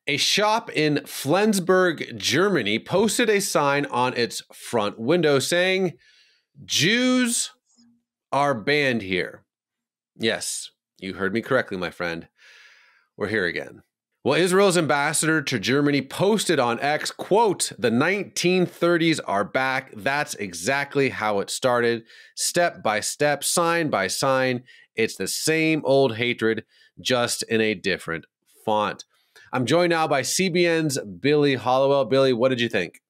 A shop in Flensburg, Germany, posted a sign on its front window saying, "Jews are banned here." Yes, you heard me correctly, my friend. We're here again. Well, Israel's ambassador to Germany posted on X, quote, "The 1930s are back. That's exactly how it started. Step by step, sign by sign. It's the same old hatred, just in a different font." I'm joined now by CBN's Billy Hallowell. Billy, what did you think?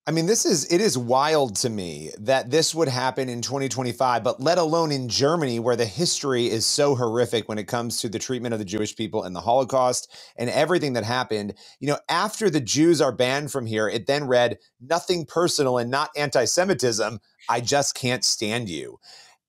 I mean, it is wild to me that this would happen in 2025, but let alone in Germany, where the history is so horrific when it comes to the treatment of the Jewish people and the Holocaust and everything that happened. You know, after the Jews are banned from here, it then read, "Nothing personal and not anti-Semitism. I just can't stand you."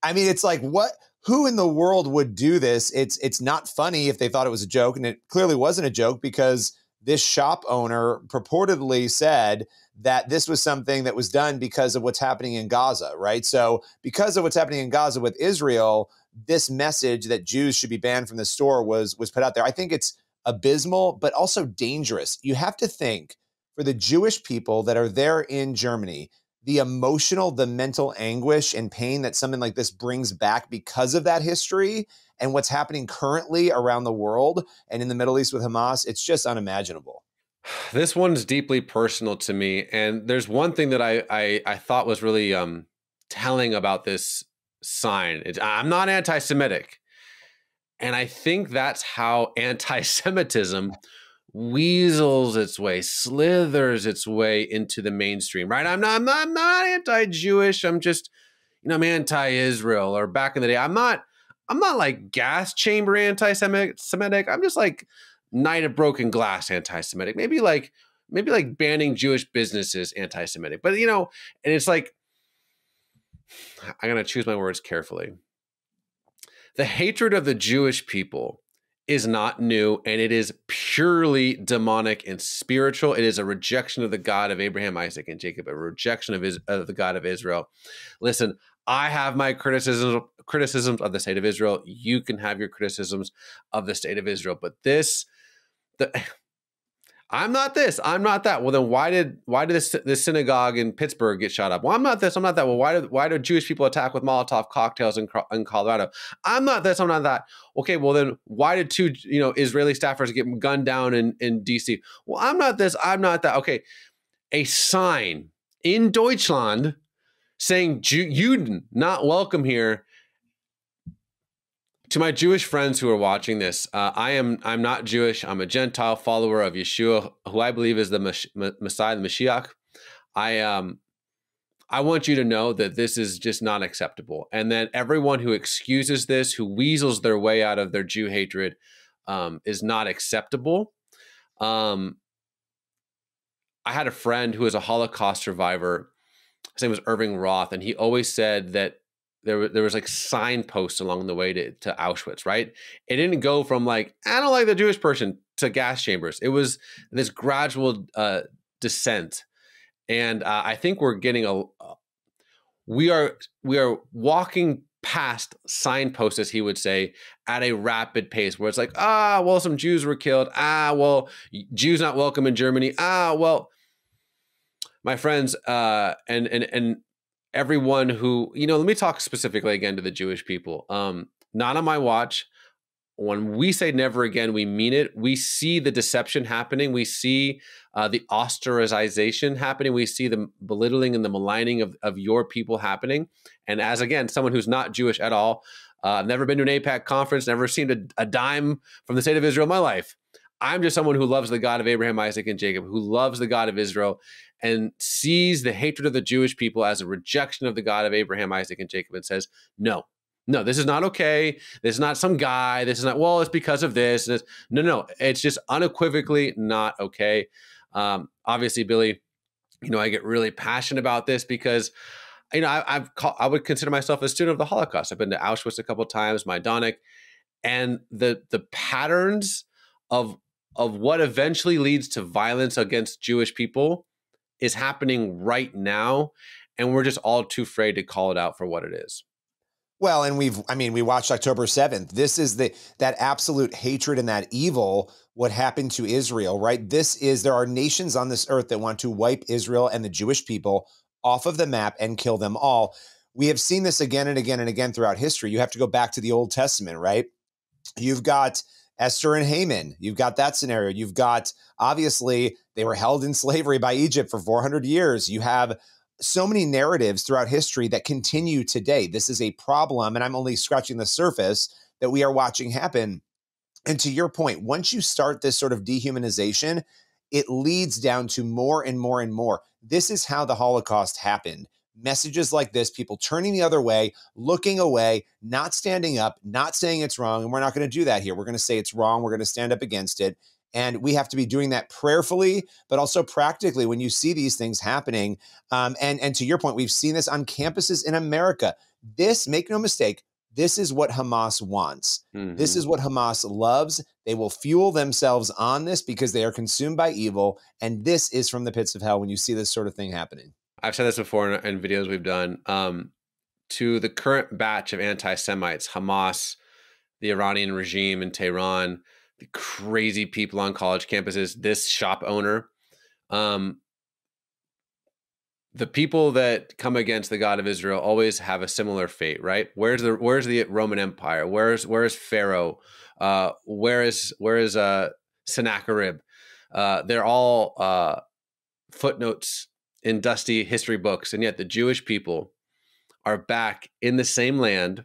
I mean, it's like, what? Who in the world would do this? It's not funny if they thought it was a joke, and it clearly wasn't a joke because this shop owner purportedly said that this was something that was done because of what's happening in Gaza, right? So because of what's happening in Gaza with Israel, this message that Jews should be banned from the store was put out there. I think it's abysmal, but also dangerous. You have to think, for the Jewish people that are there in Germany, the emotional, the mental anguish and pain that something like this brings back because of that history and what's happening currently around the world and in the Middle East with Hamas, it's just unimaginable. This one's deeply personal to me. And there's one thing that I thought was really telling about this sign. I'm not anti-Semitic. And I think that's how anti-Semitism weasels its way, slithers its way into the mainstream, right? I'm not anti-Jewish. I'm just, I'm anti-Israel. Or back in the day, I'm not like gas chamber anti-Semitic. I'm just like night of broken glass anti-Semitic. Maybe like banning Jewish businesses anti-Semitic. But and it's like, I'm gonna choose my words carefully. The hatred of the Jewish people is not new, and it is purely demonic and spiritual. It is a rejection of the God of Abraham, Isaac, and Jacob, a rejection of the God of Israel. Listen, I have my criticisms of the state of Israel. You can have your criticisms of the state of Israel, but I'm not this, I'm not that. Well, then why did this synagogue in Pittsburgh get shot up? Well, I'm not this, I'm not that. Well, why do Jewish people attack with Molotov cocktails in Colorado? I'm not this, I'm not that. Okay, well then why did two Israeli staffers get gunned down in DC? Well, I'm not this, I'm not that. Okay, a sign in Deutschland saying Juden not welcome here. To my Jewish friends who are watching this, I'm not Jewish. I'm a Gentile follower of Yeshua, who I believe is the Messiah, the Mashiach. I want you to know that this is just not acceptable. And then everyone who excuses this, who weasels their way out of their Jew hatred, is not acceptable. I had a friend who was a Holocaust survivor. His name was Irving Roth, and he always said that there was like signposts along the way to Auschwitz, right? It didn't go from like, I don't like the Jewish person, to gas chambers. It was this gradual descent. And I think we're getting we are walking past signposts, as he would say, at a rapid pace, where it's like, well, some Jews were killed. Well, Jews not welcome in Germany. Well, my friends, and everyone who, let me talk specifically again to the Jewish people. Not on my watch. When we say never again, we mean it. We see the deception happening. We see the ostracization happening. We see the belittling and the maligning of your people happening. And as, again, someone who's not Jewish at all, I've never been to an AIPAC conference, never seen a dime from the state of Israel in my life. I'm just someone who loves the God of Abraham, Isaac, and Jacob, who loves the God of Israel and sees the hatred of the Jewish people as a rejection of the God of Abraham, Isaac, and Jacob, and says, no, this is not okay. This is not some guy. This is not, well, it's because of this. No, it's just unequivocally not okay. Obviously, Billy, I get really passionate about this because, I would consider myself a student of the Holocaust. I've been to Auschwitz a couple of times, Majdanek, and the patterns of what eventually leads to violence against Jewish people is happening right now, and we're just all too afraid to call it out for what it is. Well, and we watched October 7th. This is that absolute hatred and that evil, what happened to Israel, right? There are nations on this earth that want to wipe Israel and the Jewish people off of the map and kill them all. We have seen this again and again and again throughout history. You have to go back to the Old Testament, right? You've got Esther and Haman. You've got that scenario. You've got, obviously, they were held in slavery by Egypt for 400 years. You have so many narratives throughout history that continue today. This is a problem, and I'm only scratching the surface that we are watching happen. And to your point, once you start this sort of dehumanization, it leads down to more and more and more. This is how the Holocaust happened. Messages like this, people turning the other way, looking away, not standing up, not saying it's wrong. And we're not going to do that here. We're going to say it's wrong. We're going to stand up against it. And we have to be doing that prayerfully, but also practically when you see these things happening. And to your point, we've seen this on campuses in America. This, make no mistake, this is what Hamas wants. Mm-hmm. This is what Hamas loves. They will fuel themselves on this because they are consumed by evil. And this is from the pits of hell when you see this sort of thing happening. I've said this before in videos we've done. To the current batch of anti-Semites, Hamas, the Iranian regime in Tehran, the crazy people on college campuses, this shop owner, the people that come against the God of Israel always have a similar fate, right? Where's the Roman Empire? Where's Pharaoh? Where is Sennacherib? They're all footnotes in dusty history books, and yet the Jewish people are back in the same land,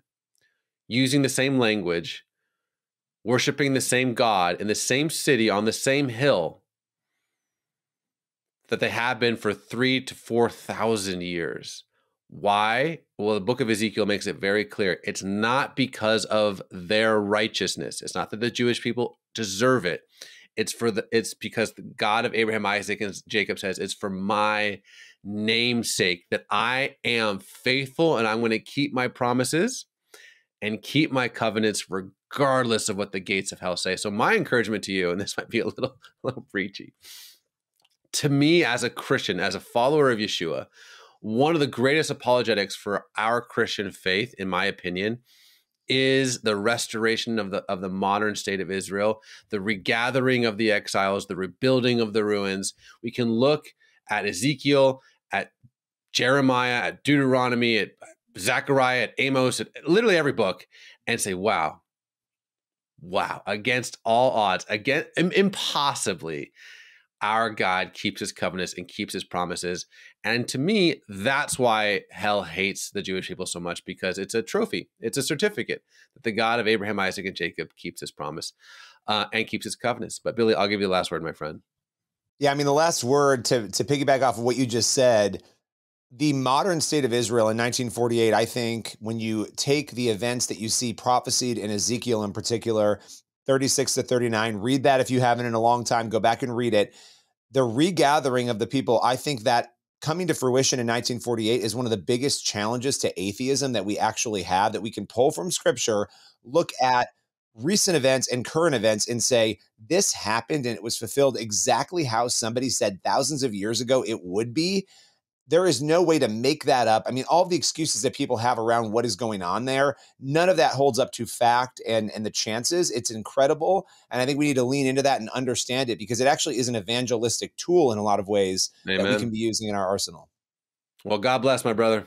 using the same language, worshiping the same God in the same city on the same hill that they have been for 3,000 to 4,000 years. Why? Well, the book of Ezekiel makes it very clear. It's not because of their righteousness. It's not that the Jewish people deserve it. It's because the God of Abraham, Isaac, and Jacob says, it's for my name's sake that I am faithful and I'm going to keep my promises and keep my covenants regardless of what the gates of hell say. So my encouragement to you, and this might be a little preachy, to me as a Christian, as a follower of Yeshua, one of the greatest apologetics for our Christian faith, in my opinion, is the restoration of the modern state of Israel, the regathering of the exiles, the rebuilding of the ruins. We can look at Ezekiel, at Jeremiah, at Deuteronomy, at Zechariah, at Amos, at literally every book, and say, wow, against all odds, impossibly, our God keeps his covenants and keeps his promises. And to me, that's why hell hates the Jewish people so much, because it's a trophy. It's a certificate that the God of Abraham, Isaac, and Jacob keeps his promise and keeps his covenants. But Billy, I'll give you the last word, my friend. Yeah, I mean, the last word, to piggyback off of what you just said, the modern state of Israel in 1948, I think when you take the events that you see prophesied in Ezekiel in particular, 36 to 39, read that if you haven't in a long time, go back and read it. The regathering of the people, I think that coming to fruition in 1948 is one of the biggest challenges to atheism that we actually have, that we can pull from scripture, look at recent events and current events and say, this happened and it was fulfilled exactly how somebody said thousands of years ago it would be. There is no way to make that up. I mean, all the excuses that people have around what is going on there, none of that holds up to fact and the chances. It's incredible. And I think we need to lean into that and understand it, because it actually is an evangelistic tool in a lot of ways. Amen. That we can be using in our arsenal. Well, God bless, my brother.